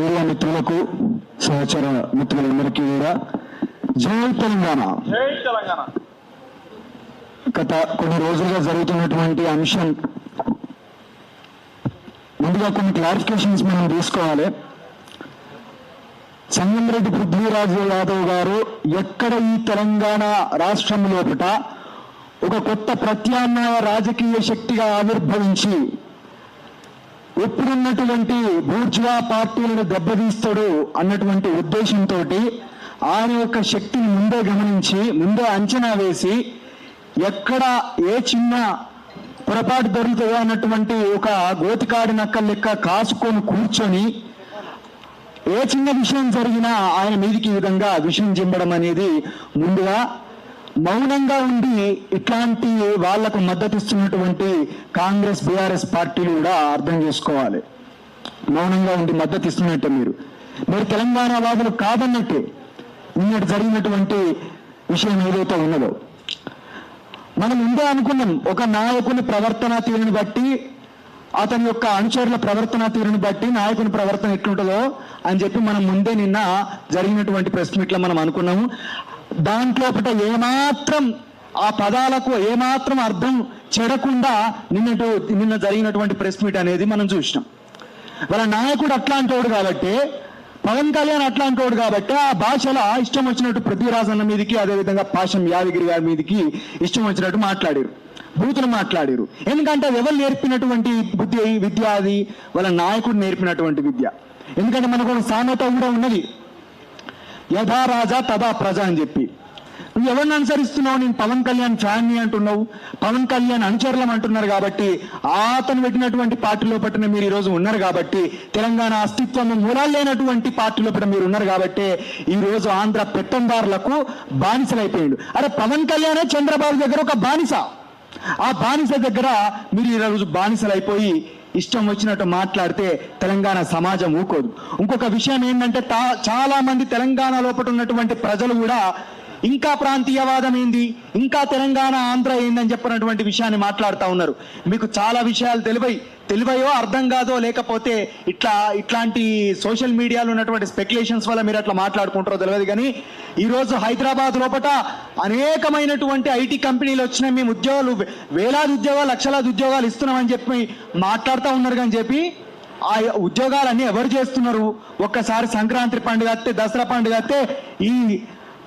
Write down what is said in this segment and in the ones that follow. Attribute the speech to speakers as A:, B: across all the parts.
A: Media మిత్రులకు సహచర మిత్రులందరికీ కూడా జై తెలంగాణ.
B: జై తెలంగాణ.
A: గత కొన్ని రోజులుగా జరుగుతున్నటువంటి అంశం ముందుగా కొన్ని క్లారిఫికేషన్స్ మనం తీసుకోవాలి. సంగంరెడ్డి పృథ్వీరాజ్ యాదవ్ గారు ఎక్కడ ఈ తెలంగాణ రాష్ట్రం లోపల ఒక కొత్త ప్రత్యామ్నాయ రాజకీయ శక్తిగా ఆవిర్భవించి ఎప్పుడున్నటువంటి బూర్జువా పార్టీలను దెబ్బతీస్తాడు అన్నటువంటి ఉద్దేశంతో ఆయన యొక్క శక్తిని ముందే గమనించి ముందే అంచనా వేసి ఎక్కడ ఏ చిన్న పొరపాటు దొరుకుతుందో అన్నటువంటి ఒక గోతికాడి నక్కల లెక్క కాసుకొని కూర్చొని ఏ చిన్న విషయం జరిగినా ఆయన మీదికి ఈ విధంగా విషయం చింపడం అనేది ముందుగా మౌనంగా ఉండి ఇట్లాంటి వాళ్లకు మద్దతిస్తున్నటువంటి కాంగ్రెస్ బీఆర్ఎస్ పార్టీలు కూడా అర్థం చేసుకోవాలి. మౌనంగా ఉండి మద్దతిస్తున్నట్టే మీరు తెలంగాణ వాదులు కాదన్నట్టే నిన్నటి జరిగినటువంటి విషయం ఏదైతే ఉన్నదో మనం ముందే అనుకున్నాం. ఒక నాయకుని ప్రవర్తన తీరుని బట్టి అతని యొక్క అనుచరుల ప్రవర్తన తీరుని బట్టి నాయకుని ప్రవర్తన ఎట్లుంటుందో అని చెప్పి మనం ముందే నిన్న జరిగినటువంటి ప్రెస్ మీట్లో మనం అనుకున్నాము. దాంట్లోపట ఏమాత్రం ఆ పదాలకు ఏమాత్రం అర్థం చెడకుండా నిన్న జరిగినటువంటి ప్రెస్ మీట్ అనేది మనం చూసినాం. వాళ్ళ నాయకుడు అట్లాంటి వాడు కాబట్టి, పవన్ కళ్యాణ్ అట్లాంటి వాడు కాబట్టి ఆ భాషలో ఇష్టం వచ్చినట్టు పృథ్వీరాజ్ అన్న మీదకి అదేవిధంగా పాషం యాదగిరి గారి మీదకి ఇష్టం వచ్చినట్టు మాట్లాడారు, బూతులు మాట్లాడారు. ఎందుకంటే ఎవరు నేర్పినటువంటి విద్య అది వాళ్ళ నాయకుడు నేర్పినటువంటి విద్య. ఎందుకంటే మనకు ఒక సామెత కూడా ఉన్నది, యథా రాజా తదా ప్రజ అని చెప్పి. నువ్వు ఎవరిని అనుసరిస్తున్నావు? నేను పవన్ కళ్యాణ్ ఫ్యాన్ని అంటున్నావు, పవన్ కళ్యాణ్ అనుచరులం అంటున్నారు కాబట్టి అతను పెట్టినటువంటి పార్టీలో పట్టిన మీరు ఈరోజు ఉన్నారు కాబట్టి, తెలంగాణ అస్తిత్వం మూలాలు లేనటువంటి పార్టీలో పట్టిన మీరు ఉన్నారు కాబట్టి ఈరోజు ఆంధ్ర పెత్తందారులకు బానిసలైపోయాడు. అరే పవన్ కళ్యాణే చంద్రబాబు దగ్గర ఒక బానిస. ఆ బానిస దగ్గర మీరు ఈరోజు బానిసలైపోయి ఇష్టం వచ్చినట్టు మాట్లాడితే తెలంగాణ సమాజం ఊకోదు. ఇంకొక విషయం ఏంటంటే చాలా మంది తెలంగాణ లోపల ఉన్నటువంటి ప్రజలు కూడా ఇంకా ప్రాంతీయవాదం ఏంది, ఇంకా తెలంగాణ ఆంధ్ర ఏందని చెప్పినటువంటి విషయాన్ని మాట్లాడుతూ ఉన్నారు. మీకు చాలా విషయాలు తెలివయో అర్థం కాదో లేకపోతే ఇట్లాంటి సోషల్ మీడియాలో ఉన్నటువంటి స్పెక్యులేషన్స్ వల్ల మీరు అట్లా మాట్లాడుకుంటారో తెలియదు. కానీ ఈరోజు హైదరాబాద్ లోపల అనేకమైనటువంటి ఐటీ కంపెనీలు వచ్చినాయి, మేము ఉద్యోగాలు వేలాది ఉద్యోగాలు లక్షలాది ఉద్యోగాలు ఇస్తున్నామని చెప్పి మాట్లాడుతూ ఉన్నారు. కానీ చెప్పి ఆ ఉద్యోగాలన్నీ ఎవరు చేస్తున్నారు? ఒక్కసారి సంక్రాంతి పండుగ వస్తే, దసరా పండుగ వస్తే ఈ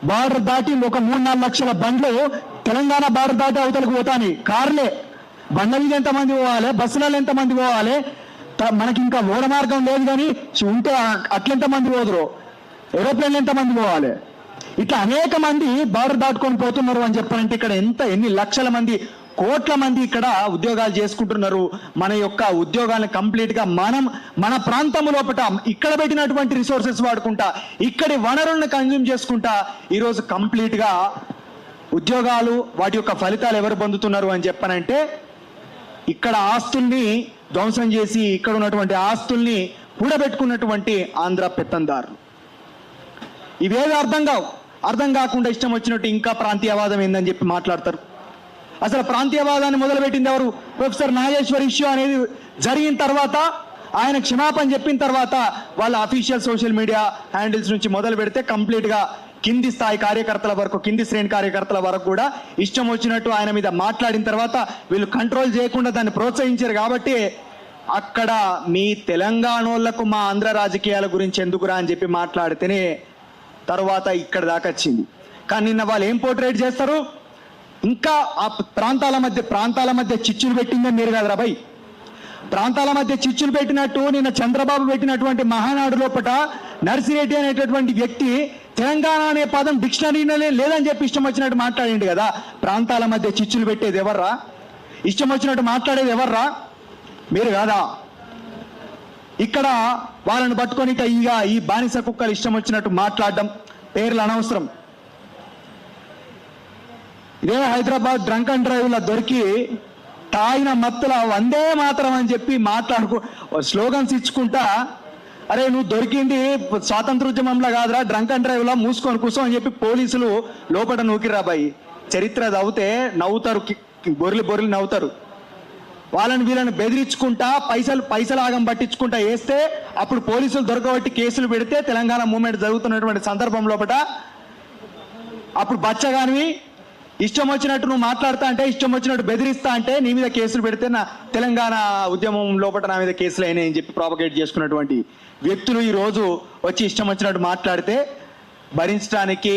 A: బార్డర్ దాటి ఒక 3-4 లక్షల బండ్లు తెలంగాణ బార్డర్ దాటి అవతలకు పోతాయి. కార్లే, బండ్ల మీద ఎంతమంది పోవాలి, బస్సులలో ఎంతమంది పోవాలి, మనకి ఇంకా ఓడ మార్గం లేదు. కానీ ఉంటే అట్లెంతమంది పోదురు, ఏరోప్లేన్లు ఎంతమంది పోవాలి, ఇట్లా అనేక మంది బార్డర్ దాటుకొని పోతున్నారు అని చెప్పాలంటే ఇక్కడ ఎన్ని లక్షల మంది, కోట్ల మంది ఇక్కడ ఉద్యోగాలు చేసుకుంటున్నారు. మన యొక్క ఉద్యోగాలను కంప్లీట్ గా మన ప్రాంతం లోపల ఇక్కడ పెట్టినటువంటి రిసోర్సెస్ వాడుకుంటా, ఇక్కడి వనరులను కన్జ్యూమ్ చేసుకుంటా ఈరోజు కంప్లీట్ గా ఉద్యోగాలు వాటి యొక్క ఫలితాలు ఎవరు పొందుతున్నారు అని చెప్పనంటే ఇక్కడ ఆస్తుల్ని ధ్వంసం చేసి ఇక్కడ ఉన్నటువంటి ఆస్తుల్ని కూడబెట్టుకున్నటువంటి ఆంధ్ర పెత్తందారులు. ఇవేవి అర్థం కాకుండా ఇష్టం వచ్చినట్టు ఇంకా ప్రాంతీయవాదం ఏందని చెప్పి మాట్లాడతారు. అసలు ప్రాంతీయవాదాన్ని మొదలుపెట్టింది ఎవరు? ప్రొఫెసర్ నాగేశ్వర్ ఇష్యూ అనేది జరిగిన తర్వాత ఆయన క్షమాపణ చెప్పిన తర్వాత వాళ్ళ అఫీషియల్ సోషల్ మీడియా హ్యాండిల్స్ నుంచి మొదలు పెడితే కంప్లీట్ గా కింది స్థాయి కార్యకర్తల వరకు, కింది శ్రేణి కార్యకర్తల వరకు కూడా ఇష్టం వచ్చినట్టు ఆయన మీద మాట్లాడిన తర్వాత వీళ్ళు కంట్రోల్ చేయకుండా దాన్ని ప్రోత్సహించారు. కాబట్టి అక్కడ మీ తెలంగాణోళ్లకు మా ఆంధ్ర రాజకీయాల గురించి ఎందుకురా అని చెప్పి మాట్లాడితేనే తర్వాత ఇక్కడ దాకా వచ్చింది. కానీ నిన్న వాళ్ళు ఏం పోర్ట్రేట్ చేస్తారు? ఇంకా ఆ ప్రాంతాల మధ్య చిచ్చులు పెట్టిందని మీరు కదరా భయ్. ప్రాంతాల మధ్య చిచ్చులు పెట్టినట్టు నిన్న చంద్రబాబు పెట్టినటువంటి మహానాడు లోపల నర్సిరెడ్డి అనేటటువంటి వ్యక్తి తెలంగాణ అనే పదం డిక్షనరీలోనే లేదని చెప్పి ఇష్టం వచ్చినట్టు మాట్లాడిండు కదా. ప్రాంతాల మధ్య చిచ్చులు పెట్టేది ఎవర్రా? ఇష్టం వచ్చినట్టు మాట్లాడేది ఎవర్రా? మీరు కాదా? ఇక్కడ వాళ్ళని పట్టుకొని ఈ బానిస కుక్కలు ఇష్టం వచ్చినట్టు మాట్లాడడం, పేర్లు అనవసరం. ఇదే హైదరాబాద్ డ్రంక్ అండ్ డ్రైవ్ లో దొరికి తాగిన మత్తుల వందే మాత్రం అని చెప్పి స్లోగన్స్ ఇచ్చుకుంటా, అరే నువ్వు దొరికింది స్వాతంత్రోద్యమంలో కాదురా, డ్రంక్ అండ్ డ్రైవ్ లో మూసుకొని కూర్చో అని చెప్పి పోలీసులు లోపల నూకిరా బాయి. చరిత్ర చదివితే నవ్వుతారు, బొర్లి నవ్వుతారు. వాళ్ళని వీళ్ళని బెదిరించుకుంటా పైసలు ఆగం పట్టించుకుంటా వేస్తే అప్పుడు పోలీసులు దొరకబట్టి కేసులు పెడితే తెలంగాణ మూవ్మెంట్ జరుగుతున్నటువంటి సందర్భం లోపల అప్పుడు బచ్చగానివి ఇష్టం వచ్చినట్టు నువ్వు మాట్లాడుతా అంటే ఇష్టం వచ్చినట్టు బెదిరిస్తా అంటే నీ మీద కేసులు పెడితే నా తెలంగాణ ఉద్యమం లోపల నా మీద కేసులు అయినాయి అని చెప్పి ప్రాపగేట్ చేసుకున్నటువంటి వ్యక్తులు ఈ రోజు వచ్చి ఇష్టం వచ్చినట్టు మాట్లాడితే భరించడానికి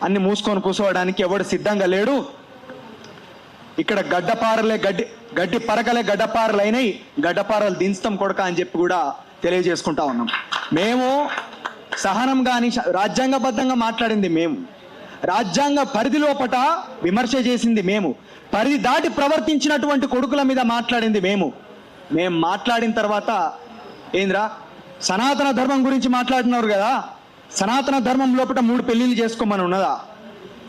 A: అన్ని మూసుకొని కూర్చోవడానికి ఎవడు సిద్ధంగా లేడు. ఇక్కడ గడ్డి పరకలే గడ్డపారలు అయినాయి, గడ్డపారలు దించుతాం కొడక అని చెప్పి కూడా తెలియజేసుకుంటా ఉన్నాం. మేము సహనం కానీ రాజ్యాంగబద్ధంగా మాట్లాడింది మేము, రాజ్యాంగ పరిధి లోపట విమర్శ చేసింది మేము, పరిధి దాటి ప్రవర్తించినటువంటి కొడుకుల మీద మాట్లాడింది మేము మాట్లాడిన తర్వాత ఏంద్రా సనాతన ధర్మం గురించి మాట్లాడినారు కదా, సనాతన ధర్మం లోపల 3 పెళ్లిళ్ళు చేసుకోమని ఉన్నదా?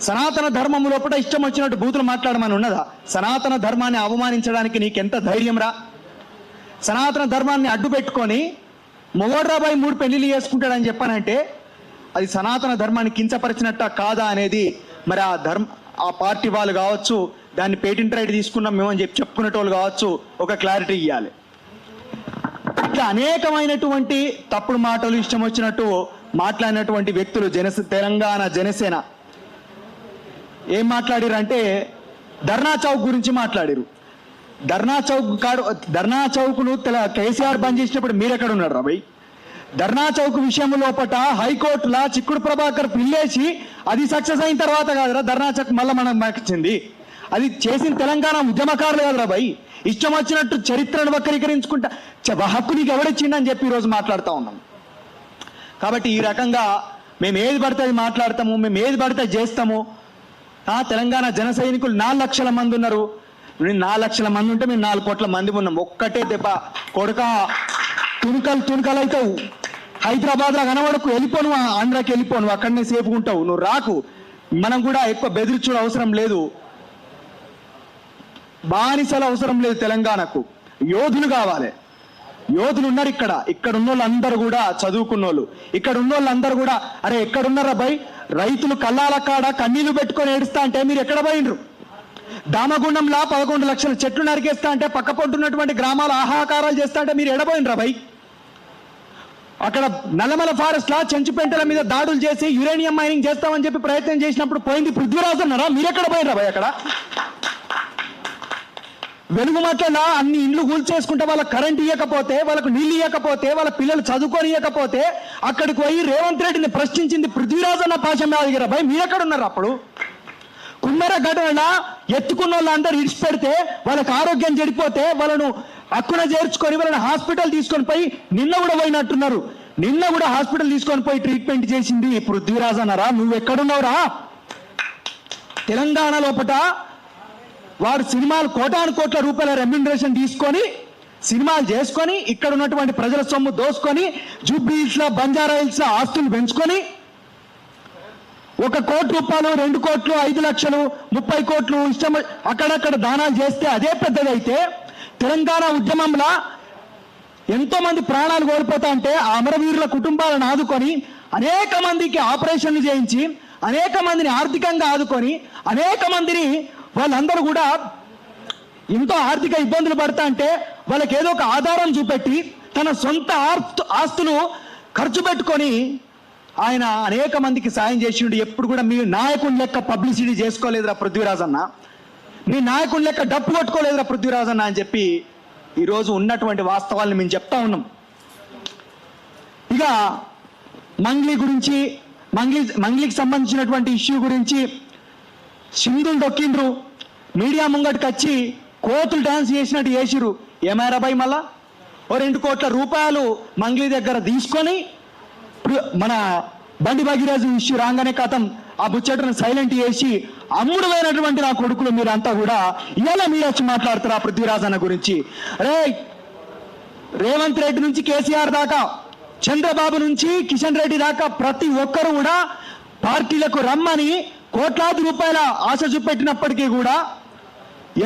A: సనాతన ధర్మం లోపల ఇష్టం వచ్చినట్టు బూతులు మాట్లాడమని ఉన్నదా? సనాతన ధర్మాన్ని అవమానించడానికి నీకెంత ధైర్యం రా? సనాతన ధర్మాన్ని అడ్డు పెట్టుకొని మొగోడ్రాబాయి 3 పెళ్లిళ్ళు చేసుకుంటాడని చెప్పానంటే అది సనాతన ధర్మాన్ని కించపరిచినట్ట కాదా అనేది మరి ఆ పార్టీ వాళ్ళు కావచ్చు, దాన్ని పేటెంట్ రైట్ తీసుకున్నాం మేమని చెప్పుకునేటోళ్ళు కావచ్చు ఒక క్లారిటీ ఇవ్వాలి. ఇట్లా అనేకమైనటువంటి తప్పుడు మాటలు ఇష్టం వచ్చినట్టు మాట్లాడినటువంటి వ్యక్తులు తెలంగాణ జనసేన ఏం మాట్లాడారంటే ధర్నా చౌక్ గురించి మాట్లాడారు. ధర్నా చౌక్ను కేసీఆర్ బంద్ చేసినప్పుడు మీరెక్కడ ఉన్నారు రా భయ్? ధర్నా చౌక్ విషయం లోపల హైకోర్టులా చిక్కుడు ప్రభాకర్ పిల్లేసి అది సక్సెస్ అయిన తర్వాత కాదురా ధర్నా చౌక్ మళ్ళీ మనం వచ్చింది. అది చేసిన తెలంగాణ ఉద్యమకారులు కాదురా భయ్. ఇష్టం వచ్చినట్టు చరిత్రను వక్రీకరించుకుంటా హక్కు నీకు ఎవడిచ్చిండని చెప్పి ఈరోజు మాట్లాడుతూ ఉన్నాం. కాబట్టి ఈ రకంగా మేము ఏది పడితే అది మాట్లాడతాము, మేము ఏది పడితే చేస్తాము. తెలంగాణ జన సైనికులు 4 లక్షల మంది ఉన్నారు. 4 లక్షల మంది ఉంటే మేము 4 కోట్ల మంది ఉన్నాం. ఒక్కటే దెబ్బ కొడుక తుణుకలు అవుతావు. హైదరాబాద్లో కనబడకు, వెళ్ళిపోను, ఆంధ్రాకి వెళ్ళిపోను, అక్కడనే సేఫ్గా ఉంటావు, నువ్వు రాకు. మనం కూడా ఎక్కువ బెదిరించడం అవసరం లేదు, బానిసలు అవసరం లేదు. తెలంగాణకు యోధులు కావాలి. యోధులు ఉన్నారు ఇక్కడ ఉన్న వాళ్ళందరూ కూడా చదువుకున్న వాళ్ళు. ఇక్కడ ఉన్న వాళ్ళందరూ కూడా అరే ఎక్కడున్నారా భయ్? రైతులు కళ్ళాల కాడ కన్నీళ్లు పెట్టుకొని ఏడుస్తా అంటే మీరు ఎక్కడ పోయినరు? దామగుండంలా 11 లక్షల చెట్లు నరికేస్తా అంటే పక్క పొంటున్నటువంటి గ్రామాలు ఆహాకారాలు చేస్తా అంటే మీరు ఎడబోయినరా భయ్? అక్కడ నల్లమల ఫారెస్ట్ లా చెంచుపెంటల మీద దాడులు చేసి యురేనియం మైనింగ్ చేస్తామని చెప్పి ప్రయత్నం చేసినప్పుడు పోయింది పృథ్వీరాజ్ అన్నారా? మీరెక్కడ పోయినరా భయ్? అక్కడ వెలుగుమట్ల అన్ని ఇండ్లు కూల్చేసుకుంటే వాళ్ళకి కరెంట్ ఇవ్వకపోతే, వాళ్ళకు నీళ్ళు ఇవ్వకపోతే, వాళ్ళ పిల్లలు చదువుకొని ఇవ్వకపోతే అక్కడికి పోయి రేవంత్ రెడ్డిని ప్రశ్నించింది పృథ్వీరాజ్ అన్న పాశం దగ్గర భయ్. మీరెక్కడ ఉన్నారు అప్పుడు? కుమ్మెర ఘటన ఎత్తుకున్న వాళ్ళందరూ ఇడిచిపెడితే వాళ్ళకి ఆరోగ్యం చెడిపోతే వాళ్ళను హక్కున చేర్చుకొని వాళ్ళని హాస్పిటల్ తీసుకొని పోయి నిన్న కూడా పోయినట్టున్నారు. నిన్న కూడా హాస్పిటల్ తీసుకొని పోయి ట్రీట్మెంట్ చేసింది పృథ్వీరాజ్ అన్నారా? నువ్వు ఎక్కడున్నావురా? తెలంగాణ లోపల వారు సినిమాలు కోటాను కోట్ల రూపాయల రెమ్యునరేషన్ తీసుకొని సినిమాలు చేసుకొని ఇక్కడ ఉన్నటువంటి ప్రజల సొమ్ము దోసుకొని జూబ్లీహిల్స్ లో బంజారా హిల్స్ లో ఆస్తులు పెంచుకొని 1 కోటి రూపాయలు 2 కోట్లు 5 లక్షలు 30 కోట్లు ఇష్టం అక్కడక్కడ దానాలు చేస్తే అదే పెద్దదైతే తెలంగాణ ఉద్యమంలో ఎంతో మంది ప్రాణాలు కోల్పోతా అంటే ఆ అమరవీరుల కుటుంబాలను ఆదుకొని అనేక మందికి ఆపరేషన్లు చేయించి అనేక మందిని ఆర్థికంగా ఆదుకొని అనేక మందిని వాళ్ళందరూ కూడా ఎంతో ఆర్థిక ఇబ్బందులు పడతా అంటే వాళ్ళకి ఏదో ఒక ఆధారం చూపెట్టి తన సొంత ఆస్తులు ఖర్చు పెట్టుకొని ఆయన అనేక మందికి సాయం చేసిండు. ఎప్పుడు కూడా మీ నాయకుని లెక్క పబ్లిసిటీ చేసుకోలేదురా పృథ్వీరాజ్ అన్న, మీ నాయకుని లెక్క డప్పు కొట్టుకోలేదురా పృథ్వీరాజ్ అన్న అని చెప్పి ఈరోజు ఉన్నటువంటి వాస్తవాలను మేము చెప్తా ఉన్నాం. ఇక మంగ్లీ గురించి మంగ్లీకి సంబంధించినటువంటి ఇష్యూ గురించి సింధులు దొక్కిండ్రు, మీడియా ముంగటికి వచ్చి కోతులు డాన్స్ చేసినట్టు చేసిరు. ఏమైనా భయ్ మళ్ళా 2 కోట్ల రూపాయలు మంగ్లీ దగ్గర తీసుకొని మన బండి భాగీరాజు ఇష్యూ రాగానే కథం ఆ బుచ్చటను సైలెంట్ చేసి అమ్ముడు పోయినటువంటి నా కొడుకులు మీరంతా కూడా ఇవాళ మీరు వచ్చి మాట్లాడుతారు ఆ పృథ్వీరాజ్ అన్న గురించి. రేవంత్ రెడ్డి నుంచి కేసీఆర్ దాకా, చంద్రబాబు నుంచి కిషన్ రెడ్డి దాకా ప్రతి ఒక్కరు కూడా పార్టీలకు రమ్మని కోట్లాది రూపాయల ఆశ చూపెట్టినప్పటికీ కూడా,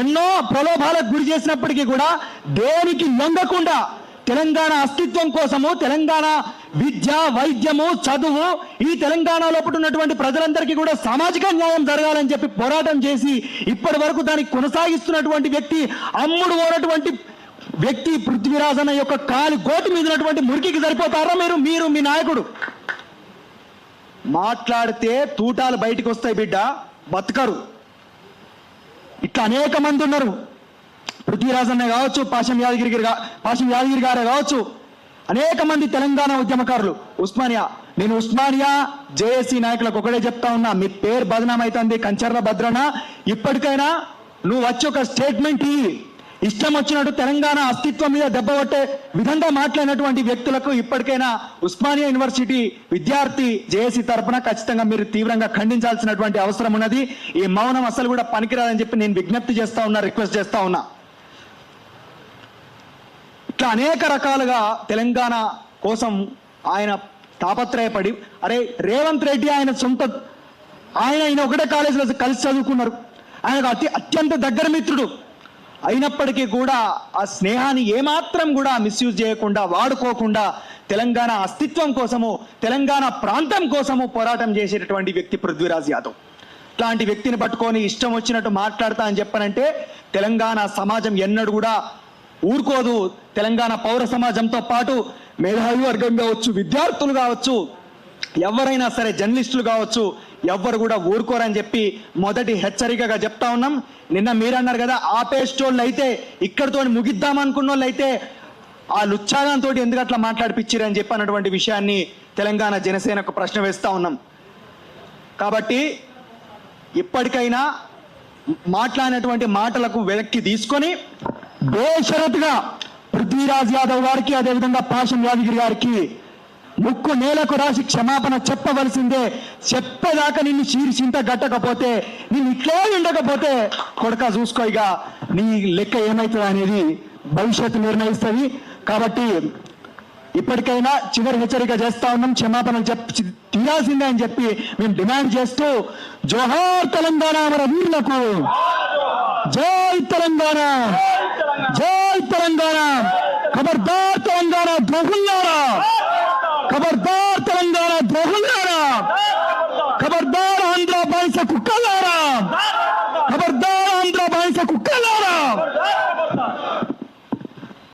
A: ఎన్నో ప్రలోభాలకు గురి చేసినప్పటికీ కూడా దేనికి లొంగకుండా తెలంగాణ అస్తిత్వం కోసము, తెలంగాణ విద్య, వైద్యము, చదువు, ఈ తెలంగాణలో ఉన్నటువంటి ప్రజలందరికీ కూడా సామాజిక న్యాయం జరగాలని చెప్పి పోరాటం చేసి ఇప్పటి వరకు దాన్ని కొనసాగిస్తున్నటువంటి వ్యక్తి, అమ్ముడు పోనటువంటి వ్యక్తి పృథ్వీరాజ్ అన్న యొక్క కాలి గోటి మీద ఉన్నటువంటి మురికికి సరిపోతారా మీరు మీ నాయకుడు? మాట్లాడితే తూటాలు బయటికి వస్తాయి బిడ్డ, బతకరు. ఇట్లా అనేక మంది ఉన్నారు. పృథ్వీరాజ్ అన్న కావచ్చు, పాషం యాదగిరి గారే కావచ్చు, అనేక మంది తెలంగాణ ఉద్యమకారులు. నేను ఉస్మానియా జేఏసీ నాయకులకు ఒకటే చెప్తా ఉన్నా, మీ పేరు బదనాం అవుతుంది కంచర్ల భద్రన. ఇప్పటికైనా నువ్వు వచ్చి ఒక స్టేట్మెంట్ ఇష్టం వచ్చినట్టు తెలంగాణ అస్తిత్వం మీద దెబ్బ కొట్టే విధంగా మాట్లాడినటువంటి వ్యక్తులకు ఇప్పటికైనా ఉస్మానియా యూనివర్సిటీ విద్యార్థి జేఏసీ తరఫున ఖచ్చితంగా మీరు తీవ్రంగా ఖండించాల్సినటువంటి అవసరం ఉన్నది. ఈ మౌనం అసలు కూడా పనికిరాదని చెప్పి నేను విజ్ఞప్తి చేస్తా ఉన్నా, రిక్వెస్ట్ చేస్తా ఉన్నా. ఇట్లా అనేక రకాలుగా తెలంగాణ కోసం ఆయన తాపత్రయపడి, అరే రేవంత్ రెడ్డి ఆయన ఒకటే కాలేజీలో కలిసి చదువుకున్నారు, ఆయనకు అత్యంత దగ్గర మిత్రుడు అయినప్పటికీ కూడా ఆ స్నేహాన్ని ఏమాత్రం కూడా మిస్యూజ్ చేయకుండా, వాడుకోకుండా తెలంగాణ అస్తిత్వం కోసము, తెలంగాణ ప్రాంతం కోసము పోరాటం చేసేటటువంటి వ్యక్తి పృథ్వీరాజ్ యాదవ్. ఇట్లాంటి వ్యక్తిని పట్టుకొని ఇష్టం వచ్చినట్టు మాట్లాడతా అని చెప్పనంటే తెలంగాణ సమాజం ఎన్నడూ కూడా ఊరుకోదు. తెలంగాణ పౌర సమాజంతో పాటు మేధావి వర్గం కావచ్చు, విద్యార్థులు కావచ్చు, ఎవరైనా సరే, జర్నలిస్టులు కావచ్చు, ఎవ్వరు కూడా ఊరుకోరని చెప్పి మొదటి హెచ్చరికగా చెప్తా ఉన్నాం. నిన్న మీరన్నారు కదా, ఆపేస్టోళ్ళు అయితే ఇక్కడితో ముగిద్దామనుకున్న వాళ్ళు అయితే ఆ లుచ్చాగంతో ఎందుకు అట్లా మాట్లాడిపిచ్చిరని చెప్పి అన్నటువంటి విషయాన్ని తెలంగాణ జనసేనకు ప్రశ్న వేస్తా ఉన్నాం. కాబట్టి ఇప్పటికైనా మాట్లాడినటువంటి మాటలకు వెనక్కి తీసుకొని బేషరతుగా పృథ్వీరాజ్ యాదవ్ గారికి, అదేవిధంగా పాషం యాదగిరి గారికి ముక్కు నేలకు రాసి క్షమాపణ చెప్పవలసిందే. చెప్పేదాకా నిన్ను చీరిచింత గట్టకపోతే, నిన్ను ఇట్లే ఉండకపోతే కొడక చూసుకో, ఇక నీ లెక్క ఏమవుతుంది అనేది భవిష్యత్తు నిర్ణయిస్తుంది. కాబట్టి ఇప్పటికైనా చివరి హెచ్చరిక చేస్తా ఉన్నాం, క్షమాపణలు తీరాల్సిందే అని చెప్పి మేము డిమాండ్ చేస్తూ, జోహార్ తెలంగాణ మన వీరులకు, జై తెలంగాణ, జై తెలంగాణ, ఖబర్దార్ తెలంగాణ ద్రోహుల్లారా, ఖబర్దార్ తెలంగాణ ద్రోహుల్లారా, ఖబర్దార్ ఆంధ్ర బానిస కుక్కలారా,